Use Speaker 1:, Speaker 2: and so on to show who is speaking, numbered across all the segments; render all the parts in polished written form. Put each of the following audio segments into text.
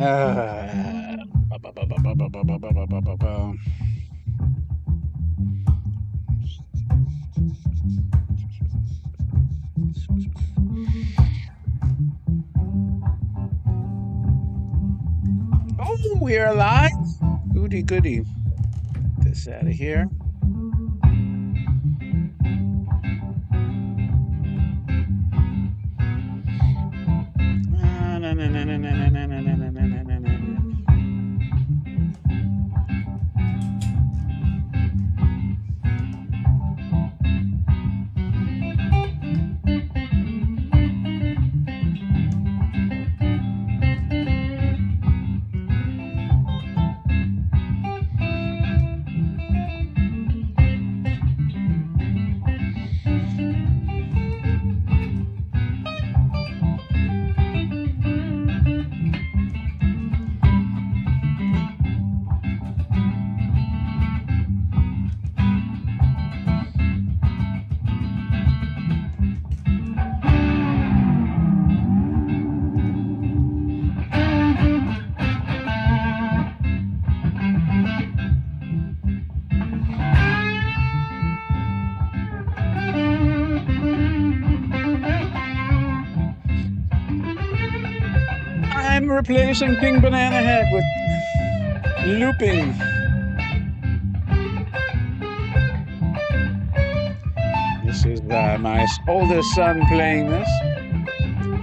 Speaker 1: Ba, ba, ba, ba, ba, ba, ba, ba, ba, ba, ba, ba. Oh, we're alive. Goody goody. Get this out of here. Na, na, na, na, na, na, na, na, na, na, na, na, na. I'm replacing King Banana Head with looping. This is my oldest son playing this,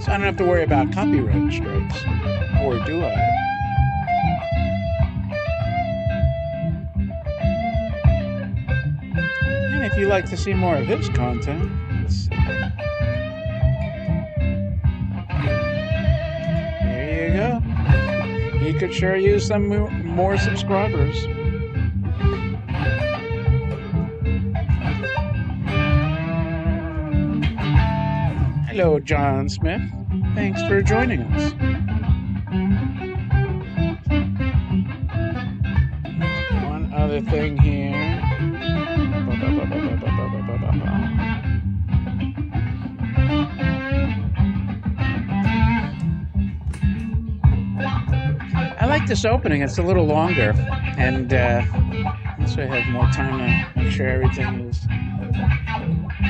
Speaker 1: so I don't have to worry about copyright strikes. Or do I? And if you'd like to see more of his content, let's see. There you go. He could sure use some more subscribers. Hello, John Smith. Thanks for joining us. One other thing here. I like this opening. It's a little longer, and so I have more time to make sure everything is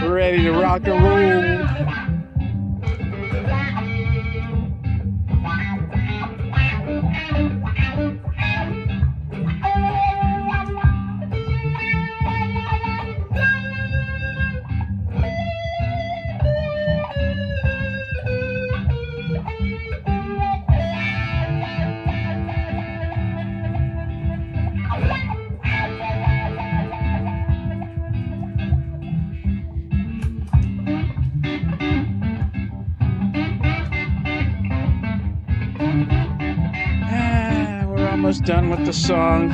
Speaker 1: ready to rock and roll. We're almost done with the song.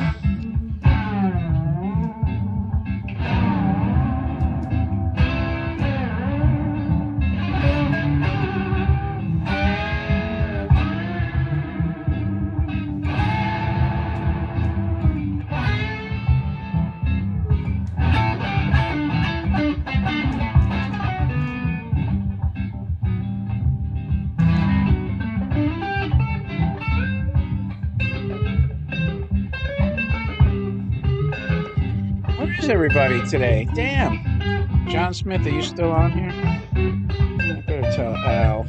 Speaker 1: Where's everybody today? Damn. John Smith, are you still on here? I better tell Al.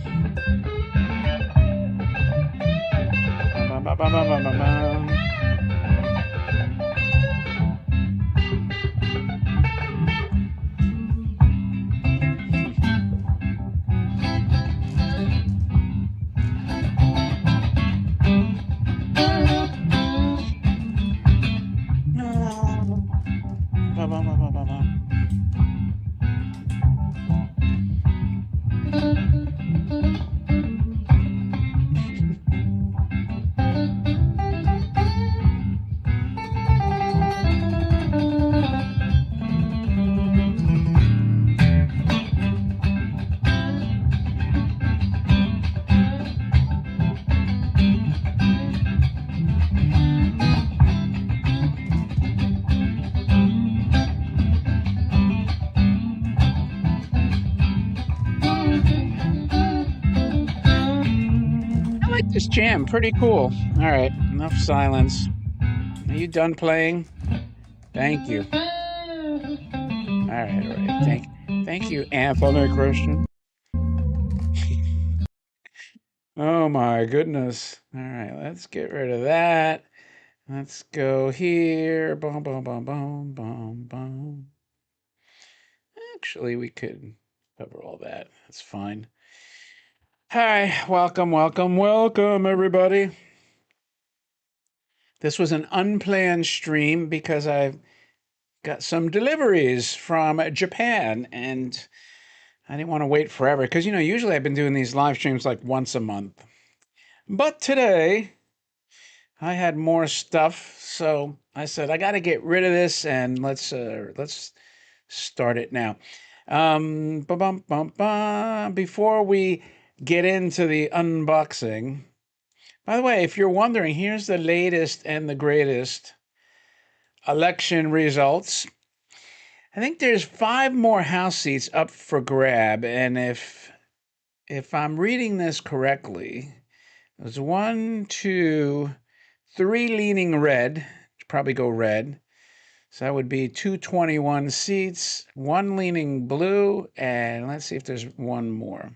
Speaker 1: this jam. Pretty cool. All right, enough silence. Are you done playing? Thank you. All right, all right. Thank you, Anthony Christian. Oh my goodness. All right, let's get rid of that. Let's go here. Boom, boom, boom, boom, boom, boom. Actually, we could cover all that. That's fine. Hi, welcome, welcome, welcome, everybody. This was an unplanned stream because I've got some deliveries from Japan and I didn't want to wait forever because, usually I've been doing these live streams like once a month. But today I had more stuff, so I said I got to get rid of this and let's start it now. Bum, bum, bum. Before we get into the unboxing, by the way, if you're wondering, here's the latest and the greatest election results. I think there's 5 more House seats up for grab, and if I'm reading this correctly, there's 1, 2, 3 leaning red. Probably go red. So that would be 221 seats, 1 leaning blue, and let's see if there's 1 more.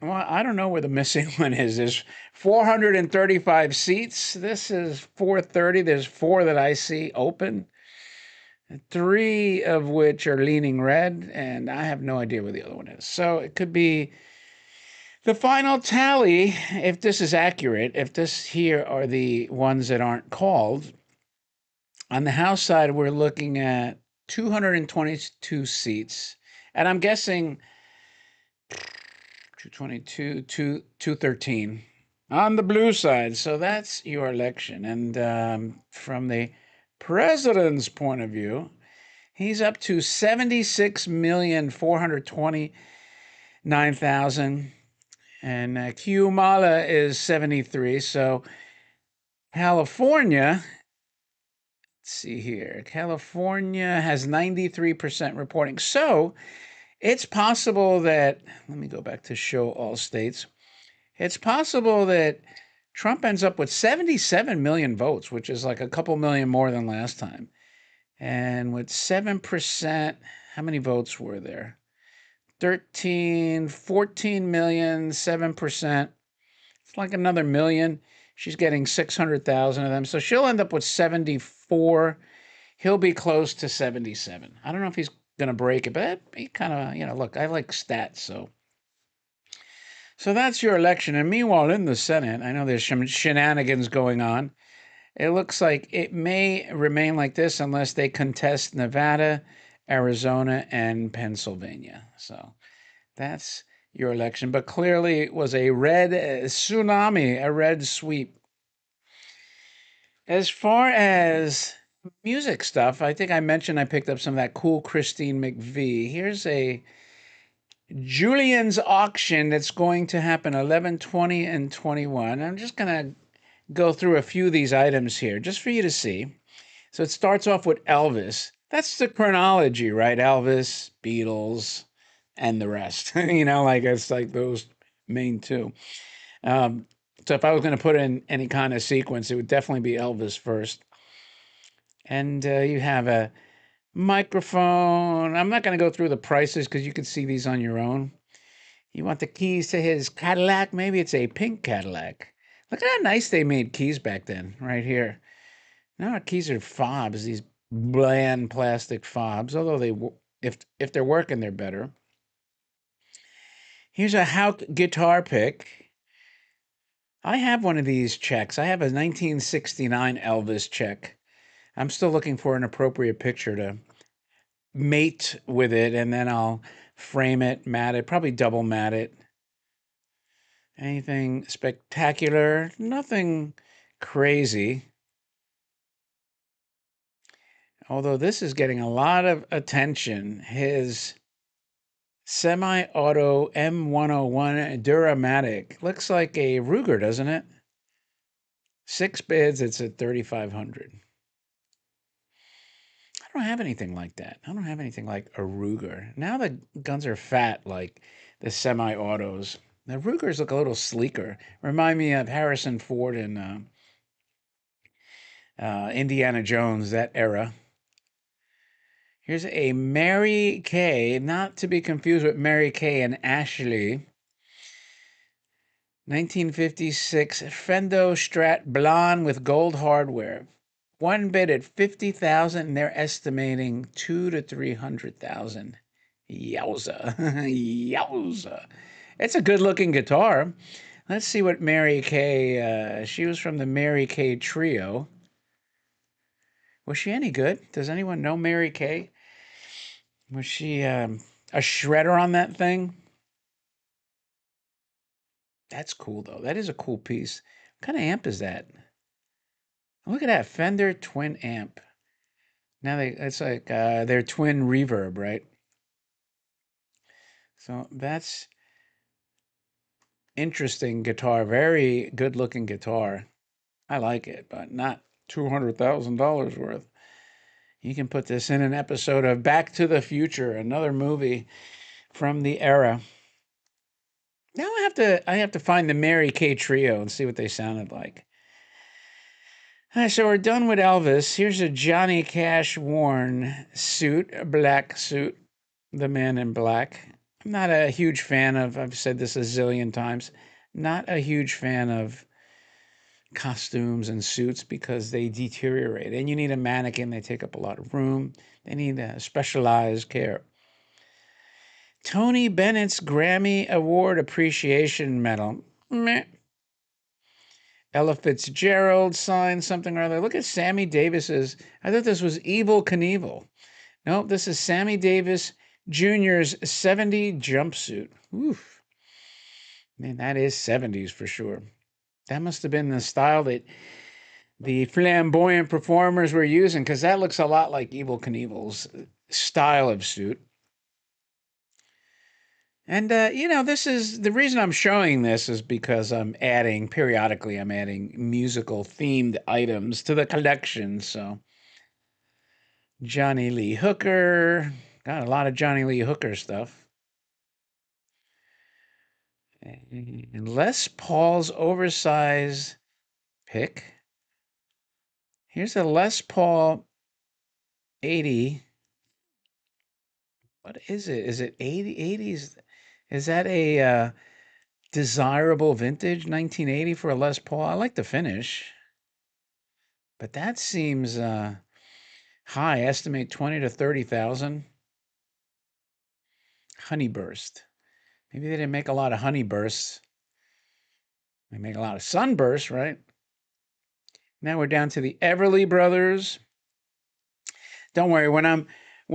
Speaker 1: Well, I don't know where the missing one is. There's 435 seats. This is 430. There's 4 that I see open. 3 of which are leaning red, and I have no idea where the other one is. So it could be the final tally, if this is accurate, if this here are the ones that aren't called. On the House side, we're looking at 222 seats, and I'm guessing 222, 213 on the blue side. So that's your election. And from the president's point of view, he's up to 76,429,000. And Kiumala is 73. So California, let's see here. California has 93% reporting. So it's possible that, let me go back to show all states. It's possible that Trump ends up with 77 million votes, which is like a couple million more than last time. And with 7%, how many votes were there? 13, 14 million, 7%. It's like another million. She's getting 600,000 of them. So she'll end up with 74. He'll be close to 77. I don't know if he's going to break it, but he kind of, look, I like stats. So that's your election. And meanwhile, in the Senate, I know there's some shenanigans going on. It looks like it may remain like this unless they contest Nevada, Arizona, and Pennsylvania. So that's your election. But clearly it was a red tsunami, a red sweep. As far as music stuff, I think I mentioned I picked up some of that cool Christine McVie. Here's a Julian's auction that's going to happen 11, 20, and 21. I'm just going to go through a few of these items here just for you to see. So it starts off with Elvis. That's the chronology, right? Elvis, Beatles, and the rest. Like it's like those main two. So if I was going to put in any kind of sequence, it would definitely be Elvis first. And you have a microphone. I'm not going to go through the prices because you can see these on your own. You want the keys to his Cadillac? Maybe it's a pink Cadillac. Look at how nice they made keys back then, right here. Now our keys are fobs, these bland plastic fobs. Although if they're working, they're better. Here's a Houck guitar pick. I have one of these checks. I have a 1969 Elvis check. I'm still looking for an appropriate picture to mate with it, and then I'll frame it, mat it, probably double mat it. Anything spectacular? Nothing crazy. Although this is getting a lot of attention. His semi-auto M101 Duramatic looks like a Ruger, doesn't it? 6 bids, it's at 3,500. I don't have anything like that. I don't have anything like a Ruger. Now the guns are fat like the semi-autos. The Rugers look a little sleeker. Remind me of Harrison Ford and Indiana Jones, that era. Here's a Mary Kay, not to be confused with Mary Kay and Ashley. 1956 Fendo Strat Blonde with gold hardware. One bid at 50,000 and they're estimating 2 to 300,000. Yowza. Yowza. It's a good looking guitar. Let's see what Mary Kay, she was from the Mary Kay Trio. Was she any good? Does anyone know Mary Kay? Was she a shredder on that thing? That's cool though. That is a cool piece. What kind of amp is that? Look at that Fender twin amp. Now it's like their twin reverb, right? So that's interesting guitar. Very good looking guitar. I like it, but not $200,000 worth. You can put this in an episode of Back to the Future, another movie from the era. Now I have to find the Mary Kay Trio and see what they sounded like. So we're done with Elvis. Here's a Johnny Cash worn suit, a black suit, the man in black. I'm not a huge fan of, I've said this a zillion times, not a huge fan of costumes and suits because they deteriorate. And you need a mannequin, they take up a lot of room. They need specialized care. Tony Bennett's Grammy Award Appreciation Medal. Meh. Ella Fitzgerald signed something or other. Look at Sammy Davis's. I thought this was Evil Knievel. Nope, this is Sammy Davis Jr.'s 70 jumpsuit. Oof. Man, that is 70s for sure. That must have been the style that the flamboyant performers were using because that looks a lot like Evil Knievel's style of suit. And this is the reason I'm showing this is because periodically I'm adding musical themed items to the collection. So Johnny Lee Hooker, got a lot of Johnny Lee Hooker stuff. And Les Paul's oversized pick. Here's a Les Paul 80. What is it? Is it 80? 80s? Is that a desirable vintage 1980 for a Les Paul? I like the finish, but that seems high. Estimate 20 to 30,000. Honeyburst. Maybe they didn't make a lot of honeybursts. They make a lot of sunbursts, right? Now we're down to the Everly Brothers. Don't worry, when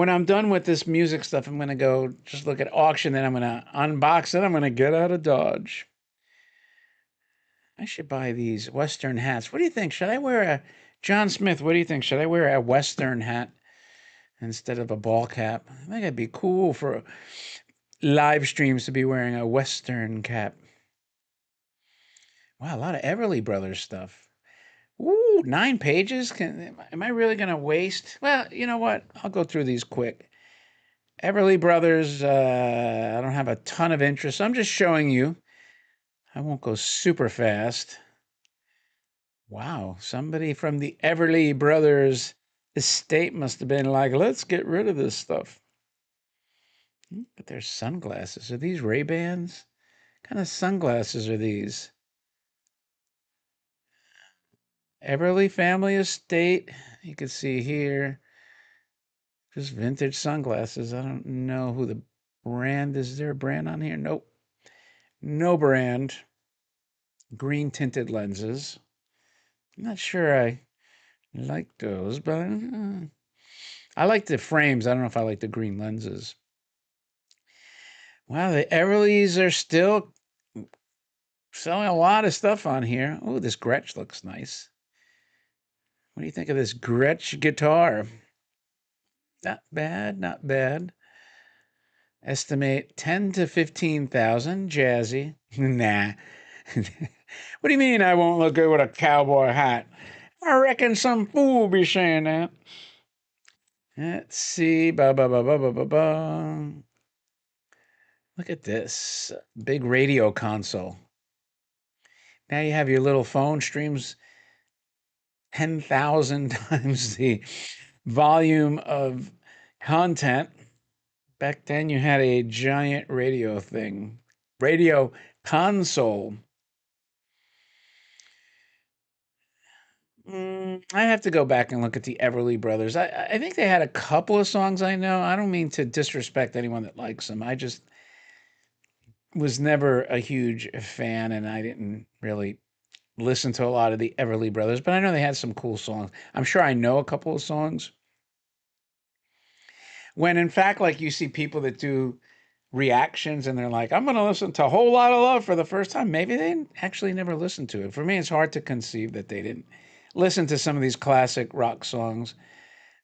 Speaker 1: I'm done with this music stuff, I'm gonna go just look at auction, then I'm gonna unbox it. I'm gonna get out of Dodge. I should buy these Western hats. What do you think? Should I wear a John Smith? What do you think? Should I wear a Western hat instead of a ball cap? I think it'd be cool for live streams to be wearing a Western cap. Wow, a lot of Everly Brothers stuff. Ooh, 9 pages? Am I really going to waste? Well, you know what? I'll go through these quick. Everly Brothers, I don't have a ton of interest. I'm just showing you. I won't go super fast. Wow, somebody from the Everly Brothers estate must have been like, let's get rid of this stuff. But there's sunglasses. Are these Ray-Bans? What kind of sunglasses are these? Everly Family Estate. You can see here. Just vintage sunglasses. I don't know who the brand is. There a brand on here? Nope. No brand. Green tinted lenses. I'm not sure I like those, but I like the frames. I don't know if I like the green lenses. Wow, the Everlys are still selling a lot of stuff on here. Oh, this Gretsch looks nice. What do you think of this Gretsch guitar? Not bad, not bad. Estimate 10 to 15,000. Jazzy. Nah. What do you mean I won't look good with a cowboy hat? I reckon some fool will be saying that. Let's see. Ba ba ba ba ba ba ba. Look at this big radio console. Now you have your little phone streams 10,000 times the volume of content. Back then, you had a giant radio thing, radio console. I have to go back and look at the Everly Brothers. I think they had a couple of songs I know. I don't mean to disrespect anyone that likes them. I just was never a huge fan, and I didn't really listen to a lot of the Everly Brothers. But I know they had some cool songs. I'm sure I know a couple of songs. When in fact, like you see people that do reactions and they're like, I'm going to listen to a whole lot of love for the first time. Maybe they didn't actually never listened to it. For me, it's hard to conceive that they didn't listen to some of these classic rock songs.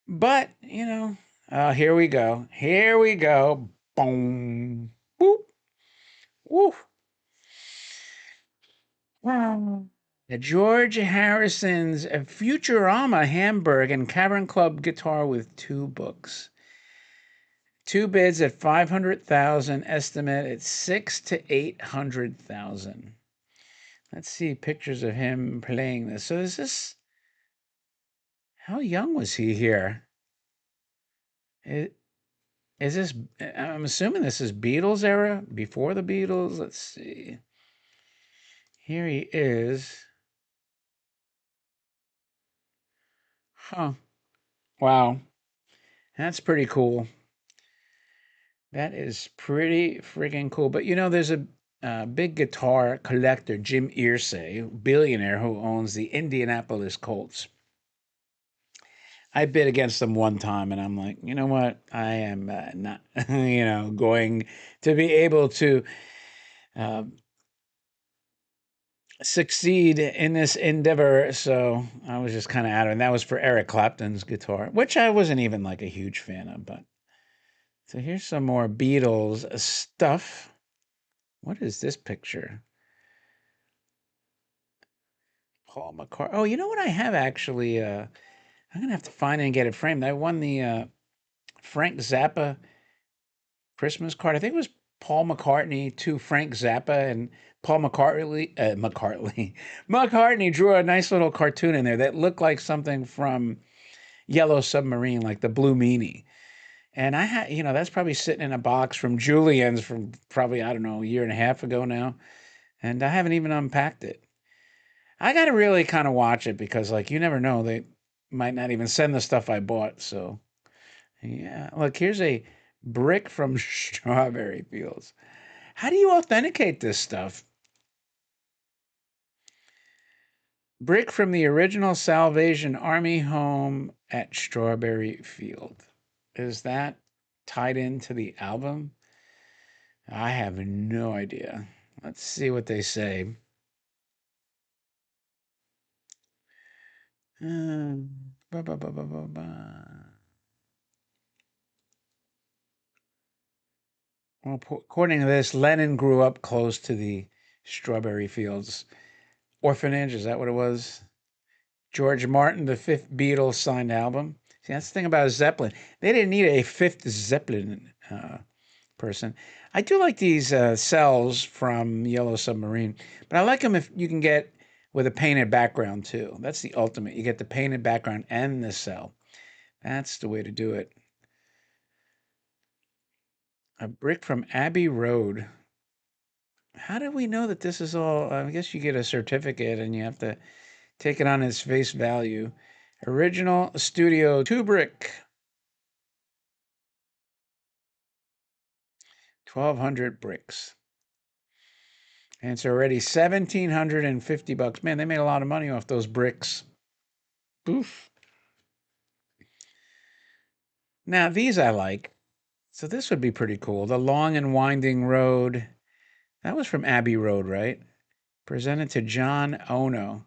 Speaker 1: But, here we go. Here we go. Boom. Whoop. Woof. Wow. George Harrison's Futurama Hamburg and Cavern Club guitar with two books. Two bids at 500,000, estimate at 6 to 800,000. Let's see pictures of him playing this. So is this how young was he here? Is, is this I'm assuming this is Beatles era, before the Beatles. Let's see. Here he is. Huh. Wow. That's pretty cool. That is pretty freaking cool. But there's a big guitar collector, Jim Irsay, billionaire who owns the Indianapolis Colts. I bid against them one time, and I'm like, you know what? I am not, going to be able to uh, succeed in this endeavor. So I was just kind of out of it. And that was for Eric Clapton's guitar, which I wasn't even like a huge fan of. But so here's some more Beatles stuff. What is this picture? Paul McCartney. Oh, you know what I have actually? I'm gonna have to find it and get it framed. I won the Frank Zappa Christmas card. I think it was Paul McCartney to Frank Zappa, and Paul McCartney drew a nice little cartoon in there that looked like something from Yellow Submarine, like the Blue Meanie. And I had, that's probably sitting in a box from Julian's from probably, I don't know, a year and a half ago now. And I haven't even unpacked it. I got to really kind of watch it because, like, you never know. They might not even send the stuff I bought. So, yeah. Look, here's a brick from Strawberry Fields. How do you authenticate this stuff? Brick from the original Salvation Army home at Strawberry Field. Is that tied into the album? I have no idea. Let's see what they say. Ba, ba, ba, ba, ba, ba. Well, according to this, Lennon grew up close to the Strawberry Fields orphanage. Is that what it was? George Martin, the fifth Beatles signed album. See, that's the thing about Zeppelin. They didn't need a fifth Zeppelin person. I do like these cells from Yellow Submarine, but I like them if you can get with a painted background too. That's the ultimate. You get the painted background and the cell. That's the way to do it. A brick from Abbey Road. How do we know that this is all? I guess you get a certificate and you have to take it on its face value. Original Studio 2 brick. 1,200 bricks. And it's already 1,750 bucks. Man, they made a lot of money off those bricks. Boof. Now, these I like. So this would be pretty cool. The Long and Winding Road. That was from Abbey Road, right? Presented to John Ono.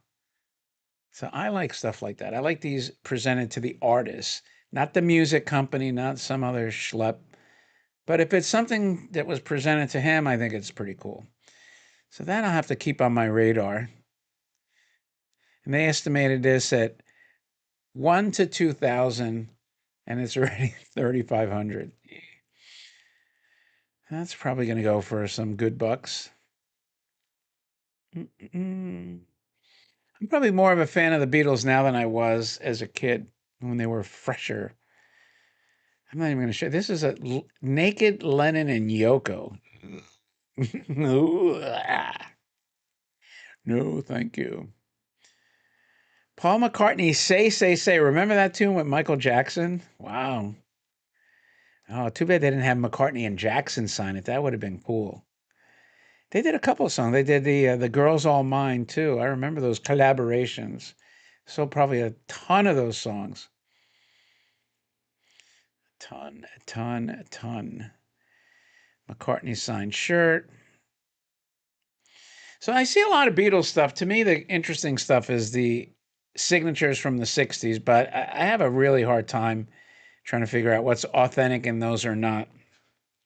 Speaker 1: So I like stuff like that. I like these presented to the artist, not the music company, not some other schlep. But if it's something that was presented to him, I think it's pretty cool. So that I'll have to keep on my radar. And they estimated this at 1 to 2,000, and it's already 3,500. That's probably going to go for some good bucks. Mm-mm. I'm probably more of a fan of the Beatles now than I was as a kid when they were fresher. I'm not even going to show. This is a naked Lennon and Yoko. No, thank you. Paul McCartney, Say. Remember that tune with Michael Jackson? Wow. Oh, too bad they didn't have McCartney and Jackson sign it. That would have been cool. They did a couple of songs. They did the "Girls All Mine" too. I remember those collaborations. So probably a ton of those songs. A ton. McCartney signed shirt. So I see a lot of Beatles stuff. To me, the interesting stuff is the signatures from the '60s, but I have a really hard time trying to figure out what's authentic in those or not.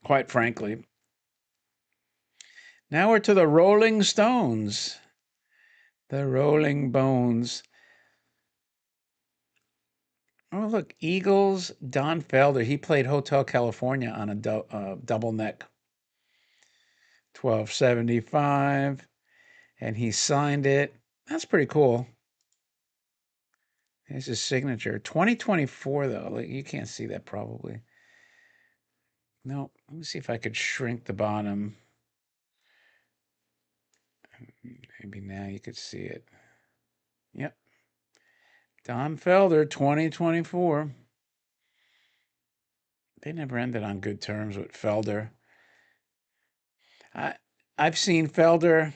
Speaker 1: Quite frankly. Now we're to the Rolling Stones. The Rolling Bones. Oh, look, Eagles, Don Felder. He played Hotel California on a double neck, 1275, and he signed it. That's pretty cool. Here's his signature. 2024, though. Like, you can't see that probably. No, let me see if I could shrink the bottom. Maybe now you could see it. Yep. Don Felder, 2024. They never ended on good terms with Felder. I I've seen Felder.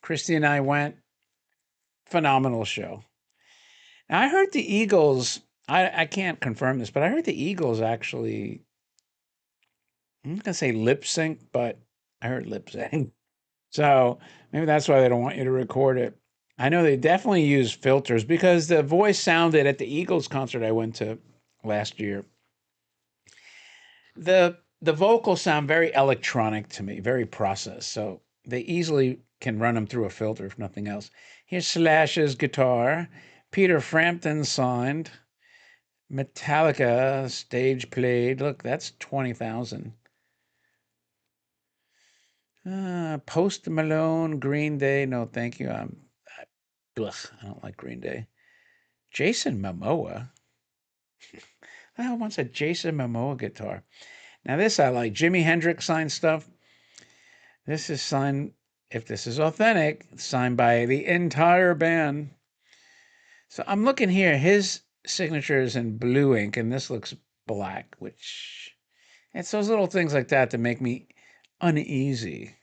Speaker 1: Christy and I went. Phenomenal show. Now, I heard the Eagles. I can't confirm this, but I heard the Eagles actually. I'm not gonna say lip sync, but I heard lip sync. So maybe that's why they don't want you to record it. I know they definitely use filters because the voice sounded at the Eagles concert I went to last year. The vocals sound very electronic to me, very processed. So they easily can run them through a filter if nothing else. Here's Slash's guitar. Peter Frampton signed. Metallica stage played. Look, that's 20,000. Post Malone, Green Day. No, thank you. I don't like Green Day. Jason Momoa. The hell wants a Jason Momoa guitar? Now this I like. Jimi Hendrix signed stuff. This is signed. If this is authentic, signed by the entire band. So I'm looking here. His signature is in blue ink, and this looks black, which it's those little things like that that make me uneasy.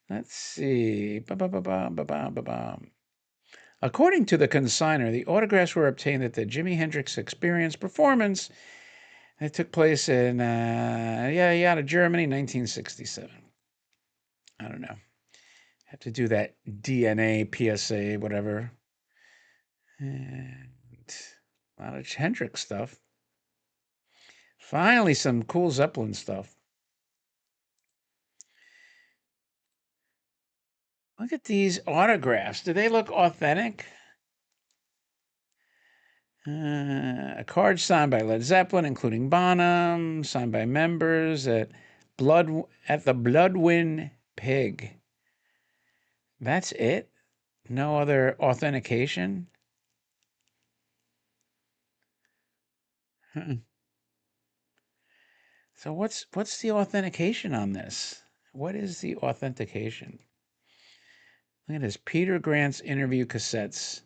Speaker 1: Let's see. Ba-ba-ba-ba-ba-ba-ba-ba. According to the consigner, the autographs were obtained at the Jimi Hendrix Experience performance that took place in Germany, 1967. I don't know. Have to do that DNA, PSA, whatever. And a lot of Hendrix stuff. Finally, some cool Zeppelin stuff. Look at these autographs. Do they look authentic? A card signed by Led Zeppelin, including Bonham, signed by members at the Bloodwind Pig. That's it? No other authentication? Uh-uh. So what's the authentication on this? What is the authentication? Look at this. Peter Grant's interview cassettes.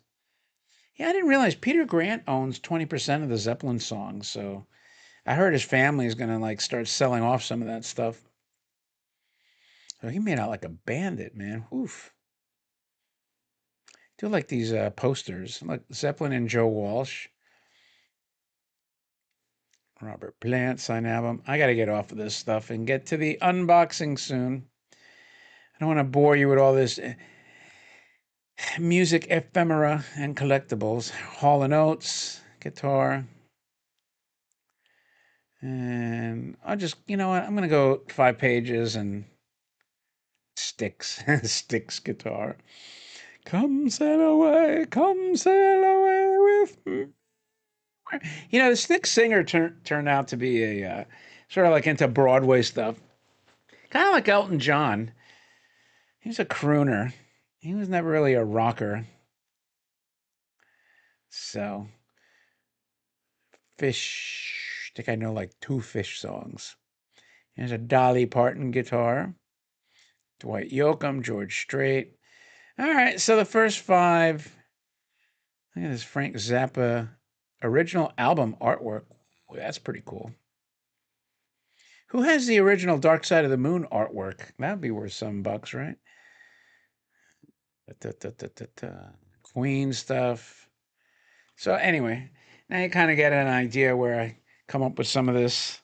Speaker 1: Yeah, I didn't realize Peter Grant owns 20% of the Zeppelin songs, so I heard his family is gonna like start selling off some of that stuff. So he made out like a bandit, man. Oof. Do like these posters, like Zeppelin and Joe Walsh, Robert Plant sign album. I got to get off of this stuff and get to the unboxing soon. I don't want to bore you with all this music ephemera and collectibles. Hall and Oates guitar, and I'll just you know what I'm gonna go 5 pages and sticks sticks guitar. Come sail away with me. You know, the Stick singer turned out to be a sort of like into Broadway stuff. Kind of like Elton John. He was a crooner. He was never really a rocker. So, Fish. I think I know like two Fish songs. Here's a Dolly Parton guitar. Dwight Yoakam, George Strait. All right, so the first five. Look at this Frank Zappa original album artwork. Ooh, that's pretty cool. Who has the original Dark Side of the Moon artwork? That'd be worth some bucks, right? Da, da, da, da, da. Queen stuff. So anyway, now you kind of get an idea where I come up with some of this.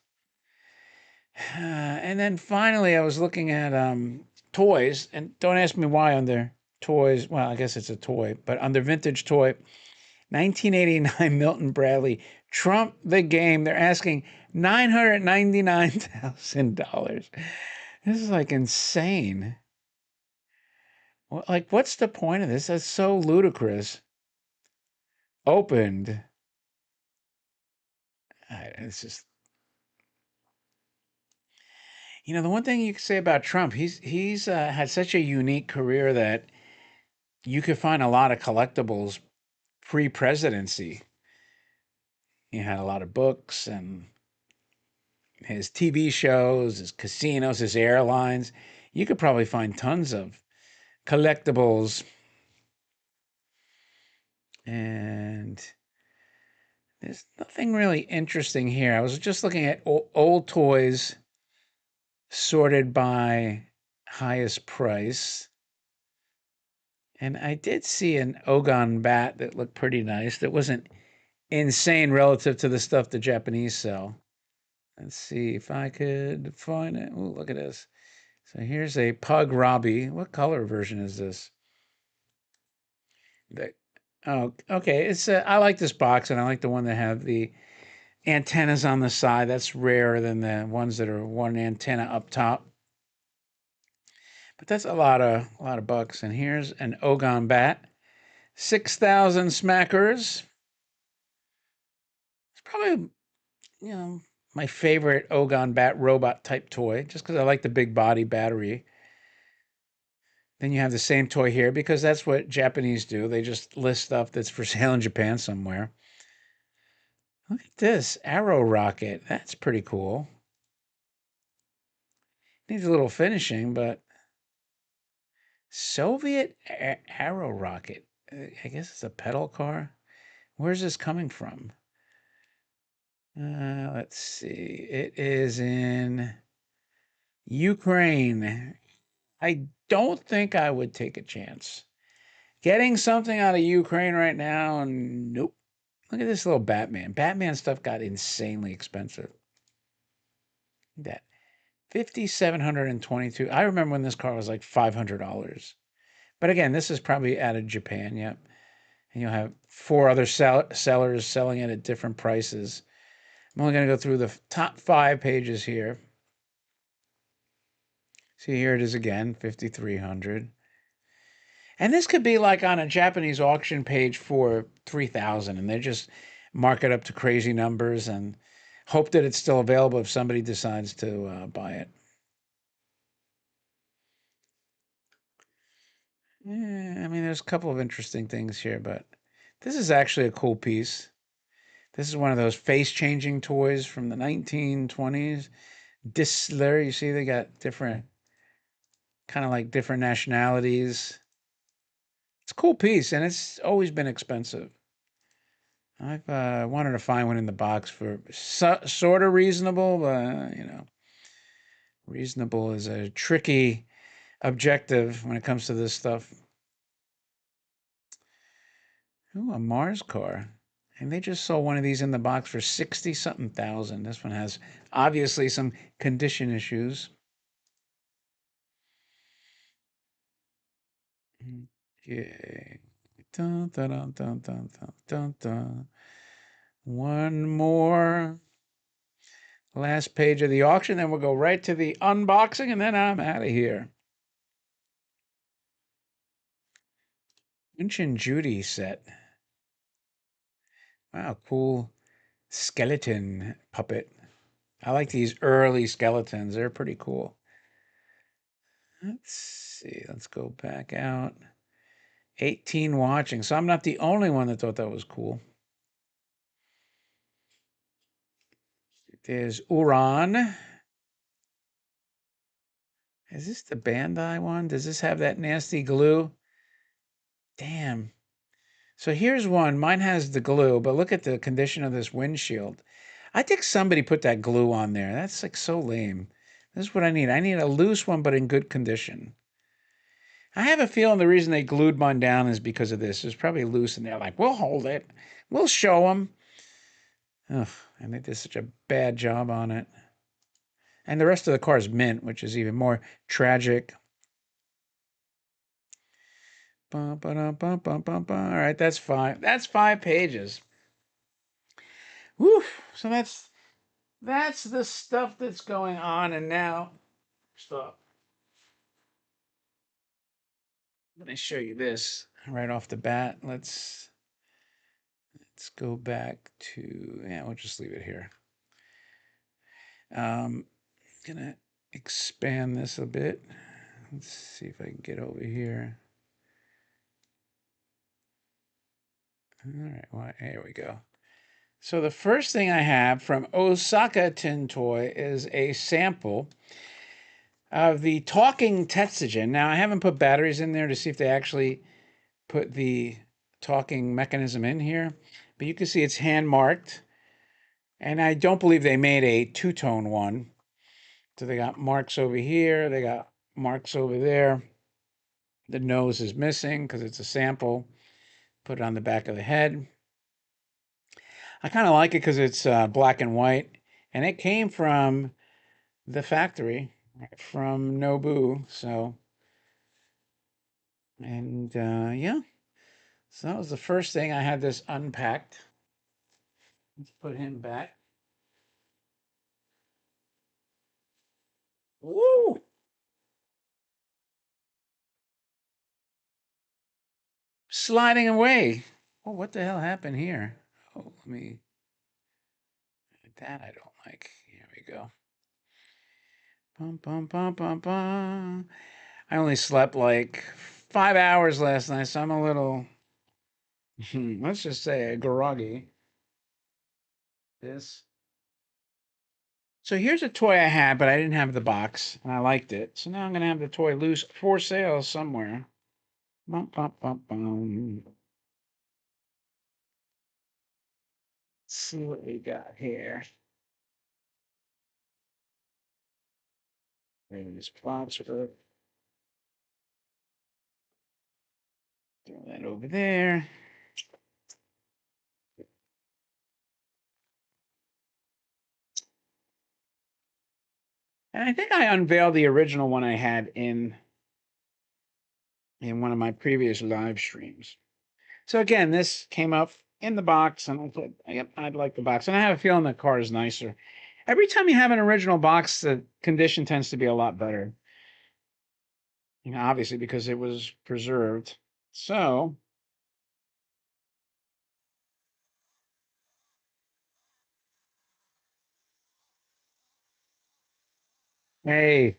Speaker 1: And then finally, I was looking at toys, and don't ask me why under toys. Well, I guess it's a toy, but under vintage toy, 1989 Milton Bradley Trump the Game. They're asking $999,000. This is like insane. Like, what's the point of this? That's so ludicrous. Opened. It's just, the one thing you can say about Trump, he's had such a unique career that you could find a lot of collectibles pre-presidency. He had a lot of books and his TV shows, his casinos, his airlines. You could probably find tons of collectibles. And there's nothing really interesting here. I was just looking at old toys sorted by highest price. And I did see an Ogon bat that looked pretty nice. That wasn't insane relative to the stuff the Japanese sell. Let's see if I could find it. Oh, look at this. So here's a Pug Robbie. What color version is this? The, oh, okay. I like this box, and I like the one that have the antennas on the side. That's rarer than the ones that are one antenna up top. But that's a lot of bucks. And here's an Ogon bat. 6,000 smackers. It's probably, you know, my favorite Ogon bat robot type toy, just because I like the big body battery. Then you have the same toy here because that's what Japanese do. They just list stuff that's for sale in Japan somewhere. Look at this arrow rocket. That's pretty cool. Needs a little finishing, but Soviet arrow rocket. I guess it's a pedal car. Where's this coming from? Let's see. It is in Ukraine. I don't think I would take a chance. Getting something out of Ukraine right now, nope. Look at this little Batman. Batman stuff got insanely expensive. That 5,722. I remember when this car was like $500. But again, this is probably out of Japan. Yep. And you'll have four other sellers selling it at different prices. I'm only going to go through the top 5 pages here. See, here it is again, 5,300. And this could be like on a Japanese auction page for 3,000, and they just mark it up to crazy numbers and hope that it's still available if somebody decides to buy it. Yeah, I mean, there's a couple of interesting things here, but this is actually a cool piece. This is one of those face-changing toys from the 1920s. Disler, you see, they got different, kind of like different nationalities. It's a cool piece, and it's always been expensive. I've wanted to find one in the box for sort of reasonable, but reasonable is a tricky objective when it comes to this stuff. Ooh, a Mars car. And they just sold one of these in the box for 60 something thousand. This one has obviously some condition issues. Okay. Dun, dun, dun, dun, dun, dun, dun, dun. One more. Last page of the auction, then we'll go right to the unboxing, and then I'm out of here. Lynch and Judy set. Wow, cool skeleton puppet. I like these early skeletons. They're pretty cool. Let's see. Let's go back out. 18 watching. So I'm not the only one that thought that was cool. There's Uran. Is this the Bandai one? Does this have that nasty glue? Damn. So here's one. Mine has the glue, but look at the condition of this windshield. I think somebody put that glue on there. That's like so lame. This is what I need. I need a loose one, but in good condition. I have a feeling the reason they glued mine down is because of this. It's probably loose, and they're like, "We'll hold it. We'll show them." Ugh, and they did such a bad job on it. And the rest of the car is mint, which is even more tragic. Bum, ba-dum, bum, bum, bum, bum. All right, that's fine. That's 5 pages. Whew. So that's the stuff that's going on. And now, stop. Let me show you this right off the bat. Let's go back to, yeah, we'll just leave it here. Gonna expand this a bit. Let's see if I can get over here. All right, well, here we go. So the first thing I have from Osaka Tin Toy is a sample of the talking Tetsugen. Now I haven't put batteries in there to see if they actually put the talking mechanism in here, but you can see it's hand marked. And I don't believe they made a two-tone one. So they got marks over here, they got marks over there. The nose is missing because it's a sample. Put it on the back of the head. I kind of like it because it's black and white, and it came from the factory, from Nobu. So, and yeah, so that was the first thing. I had this unpacked. Let's put him back. Woo! Sliding away. Oh, what the hell happened here? Oh, let me. That I don't like. Here we go. Bum, bum, bum, bum, bum. I only slept like 5 hours last night, so I'm a little, let's just say, groggy. This. So here's a toy I had, but I didn't have the box, and I liked it. So now I'm going to have the toy loose for sale somewhere. Bum, bum, bum, bum. Let's see what we got here. There's spots. Throw that over there. And I think I unveiled the original one I had in one of my previous live streams. So again, this came up in the box, and I said, "Yep, I'd like the box." And I have a feeling the car is nicer. Every time you have an original box, the condition tends to be a lot better. You know, obviously because it was preserved. So, hey,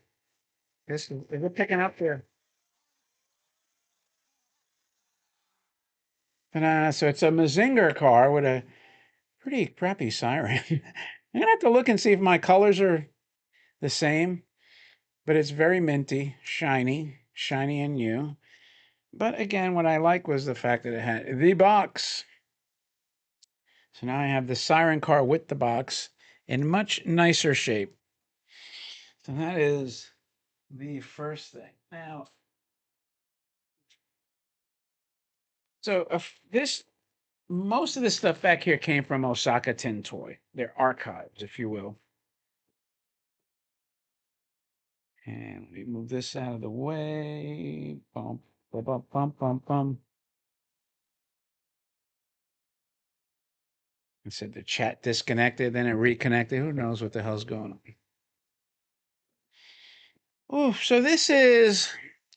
Speaker 1: this is it picking up there? And so it's a Mazinger car with a pretty crappy siren. I'm gonna have to look and see if my colors are the same, but it's very minty, shiny and new. But again, what I like was the fact that it had the box. So now I have the siren car with the box in much nicer shape. So that is the first thing. Now, so this most of this stuff back here came from Osaka Tin Toy, their archives, if you will. And let me move this out of the way. Bump, bump, bump, bump, bump, bump. It said the chat disconnected, then it reconnected. Who knows what the hell's going on? Oh, so this is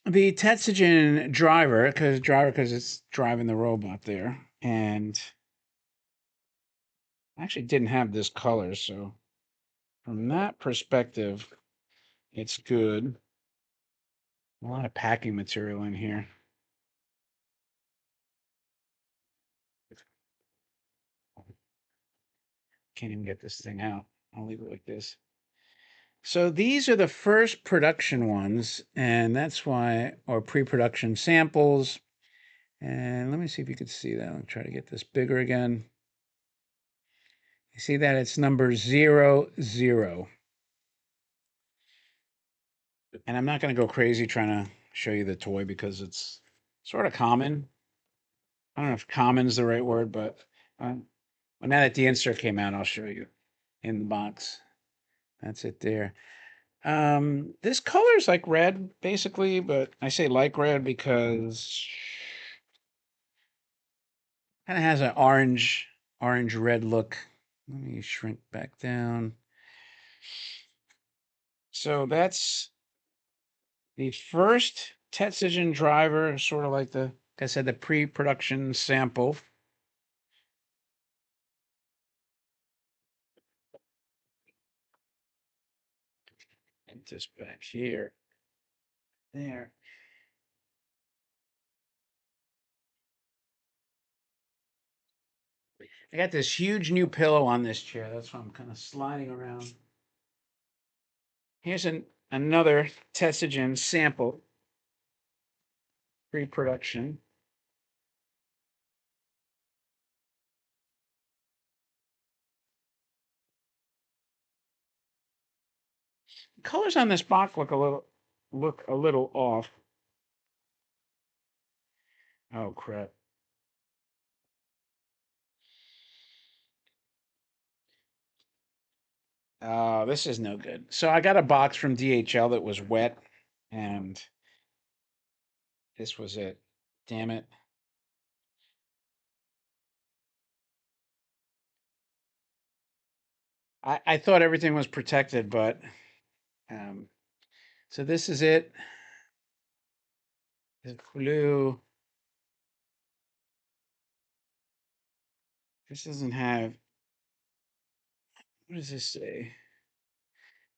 Speaker 1: the Tetsugen driver because it's driving the robot there, and I actually didn't have this color, so from that perspective, it's good. A lot of packing material in here. Can't even get this thing out. I'll leave it like this. So these are the first production ones, and that's why, or pre-production samples. And let me see if you could see that. I'll try to get this bigger again. You see that? It's number 00. And I'm not going to go crazy trying to show you the toy because it's sort of common. I don't know if common is the right word, but well, now that the insert came out, I'll show you in the box. That's it there. This color is like red, basically, but I say like red because kind of has an orange red look. Let me shrink back down. So that's the first Tetsugen driver, sort of like like I said, the pre-production sample. And just back here, there. I got this huge new pillow on this chair. That's why I'm kind of sliding around. Here's another Tetsugen sample, pre-production. Colors on this box look a little off. Oh crap. Oh, this is no good. So I got a box from DHL that was wet, and this was it. Damn it. I thought everything was protected, but um, so this is it. The blue. This doesn't have. What does this say?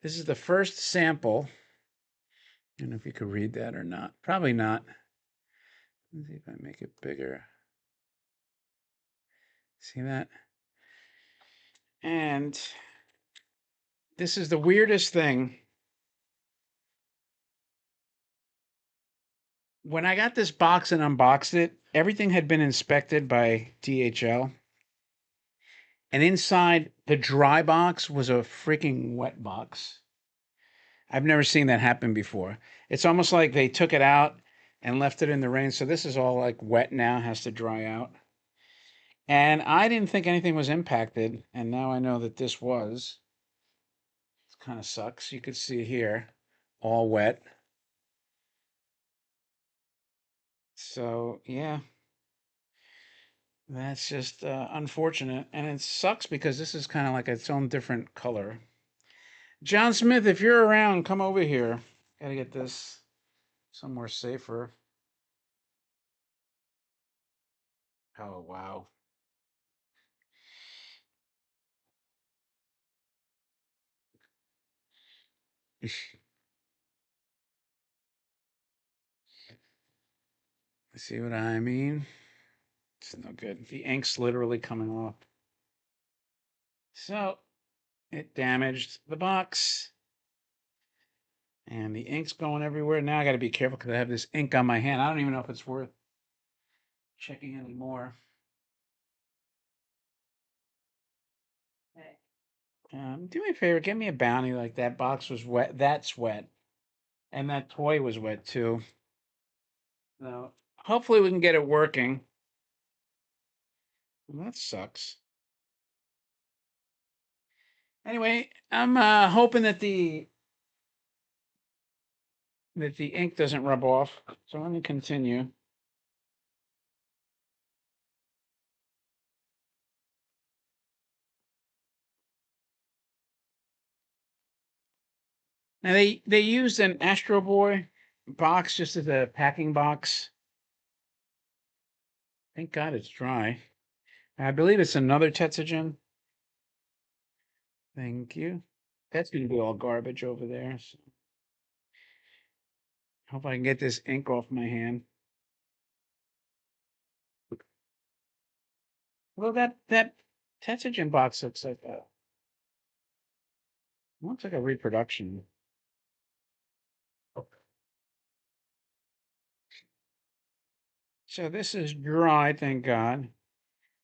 Speaker 1: This is the first sample. I don't know if you could read that or not. Probably not. Let's see if I make it bigger. See that? And this is the weirdest thing. When I got this box and unboxed it, everything had been inspected by DHL. And inside the dry box was a freaking wet box. I've never seen that happen before. It's almost like they took it out and left it in the rain. So this is all like wet now, has to dry out. And I didn't think anything was impacted. And now I know that this was. It kind of sucks. You could see here, all wet. So yeah, that's just unfortunate. And it sucks because this is kind of like its own different color. John Smith, if you're around, come over here. Gotta get this somewhere safer. Oh, wow. See what I mean? It's no good. The ink's literally coming off. So it damaged the box. And the ink's going everywhere. Now I got to be careful because I have this ink on my hand. I don't even know if it's worth checking anymore. Do me a favor, give me a bounty. Like that box was wet. That's wet. And that toy was wet too. So hopefully we can get it working. Well, that sucks. Anyway, I'm hoping that the ink doesn't rub off. So let me continue. Now they used an Astro Boy box just as a packing box. Thank God it's dry. I believe it's another Tetsugen. Thank you. That's gonna be all garbage over there. So. Hope I can get this ink off my hand. Well, that Tetsugen box looks like a reproduction. So this is dry, thank God.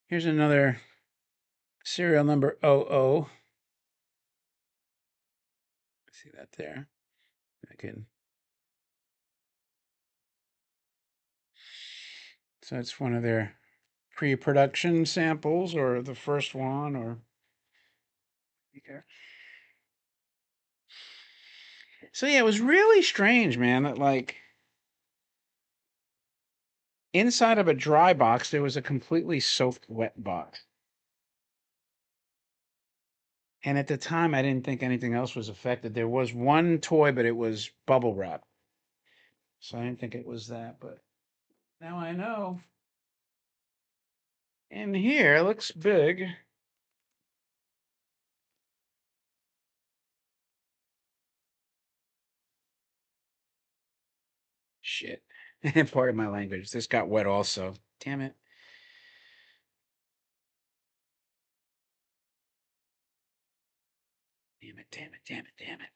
Speaker 1: Here's another serial number 00. See that there? I can. So it's one of their pre-production samples, or the first one, or yeah. So yeah, it was really strange, man. That like inside of a dry box, there was a completely soaked wet box. And at the time, I didn't think anything else was affected. There was one toy, but it was bubble wrap. So I didn't think it was that, but now I know. In here, it looks big. Shit. Part of my language. This got wet also. Damn it. Damn it, damn it, damn it, damn it.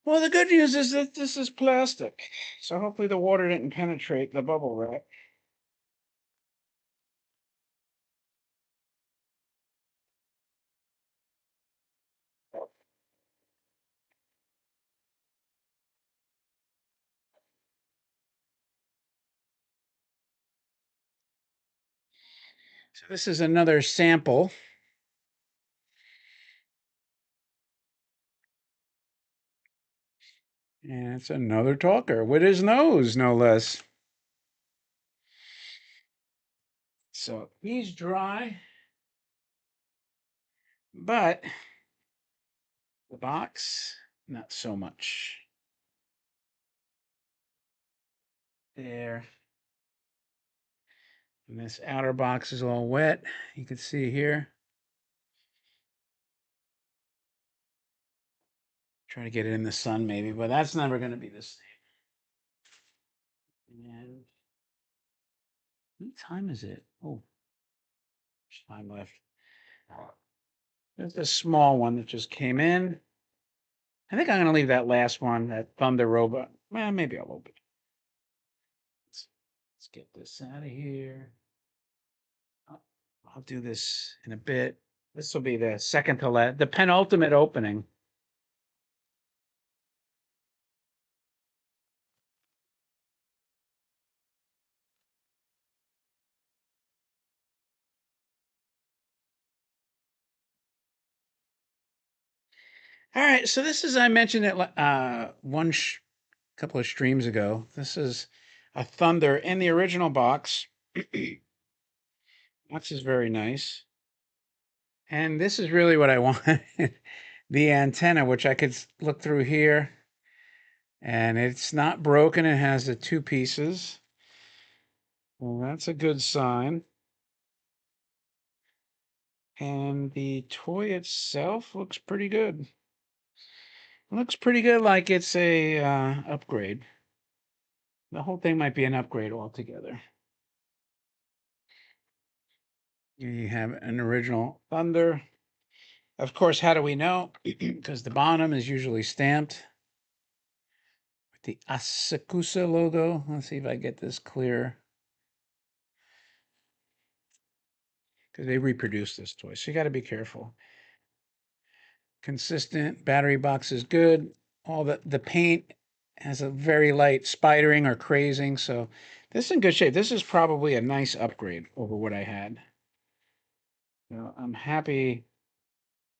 Speaker 1: Well, the good news is that this is plastic. So hopefully the water didn't penetrate the bubble wrap. So this is another sample. And it's another talker with his nose, no less. So he's dry, but the box, not so much. There. And this outer box is all wet. You can see here. Try to get it in the sun maybe, but that's never going to be the same. And what time is it? Oh, there's time left. There's a small one that just came in. I think I'm going to leave that last one, that Thunder Robot. Well, maybe I'll open it. Let's get this out of here. I'll, I'll do this in a bit. This will be the second to last, the penultimate opening. All right, so this is I mentioned it one couple of streams ago. This is a Thunder in the original box. Box is very nice, and this is really what I wanted: the antenna, which I could look through here, and it's not broken. It has the two pieces. Well, that's a good sign. And the toy itself looks pretty good. Looks pretty good, like it's a upgrade. The whole thing might be an upgrade altogether. Here you have an original Thunder. Of course, how do we know? Because the bottom is usually stamped with the Asakusa logo. Let's see if I get this clear. Because they reproduced this toy, so you got to be careful. Consistent battery box is good. All the paint has a very light spidering or crazing, so this is in good shape. This is probably a nice upgrade over what I had. So I'm happy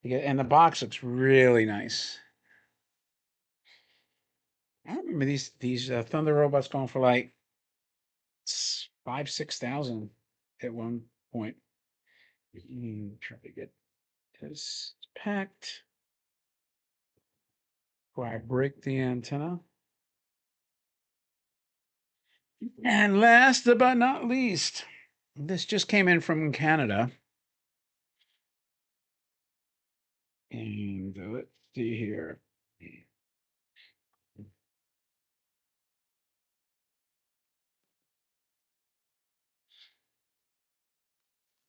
Speaker 1: to get, and the box looks really nice. I remember these Thunder robots going for like 5,000, 6,000 at one point. Try to get this packed before I break the antenna. And last but not least, This just came in from Canada. And let's see here. It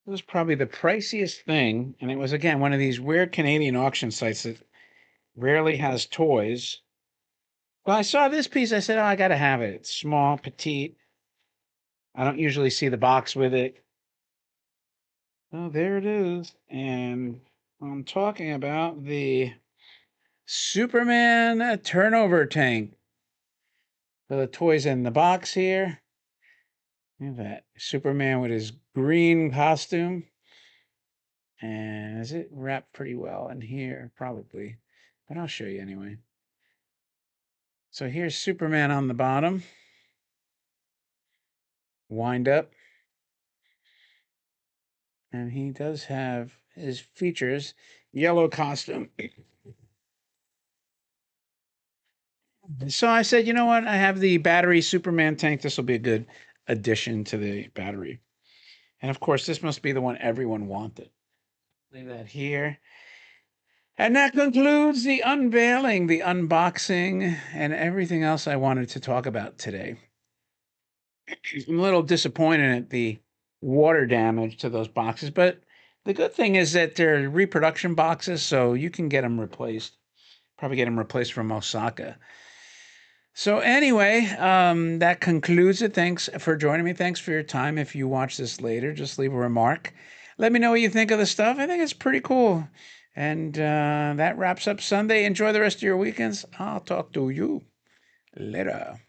Speaker 1: was probably the priciest thing. And it was, again, one of these weird Canadian auction sites that rarely has toys. Well, I saw this piece. I said, oh, I got to have it. It's small, petite. I don't usually see the box with it. Oh, there it is. And I'm talking about the Superman turnover tank. So the toys in the box here. Look at that. Superman with his green costume. And is it wrapped pretty well in here? Probably. But I'll show you anyway. So here's Superman on the bottom. Wind up. And he does have his features. Yellow costume. So I said, you know what? I have the battery Superman tank. This will be a good addition to the battery. And of course, this must be the one everyone wanted. Leave that here. And that concludes the unveiling, the unboxing, and everything else I wanted to talk about today. I'm a little disappointed at the water damage to those boxes, but the good thing is that they're reproduction boxes, so you can get them replaced. Probably get them replaced from Osaka. So anyway, that concludes it. Thanks for joining me. Thanks for your time. If you watch this later, just leave a remark. Let me know what you think of the stuff. I think it's pretty cool. And that wraps up Sunday. Enjoy the rest of your weekends. I'll talk to you later.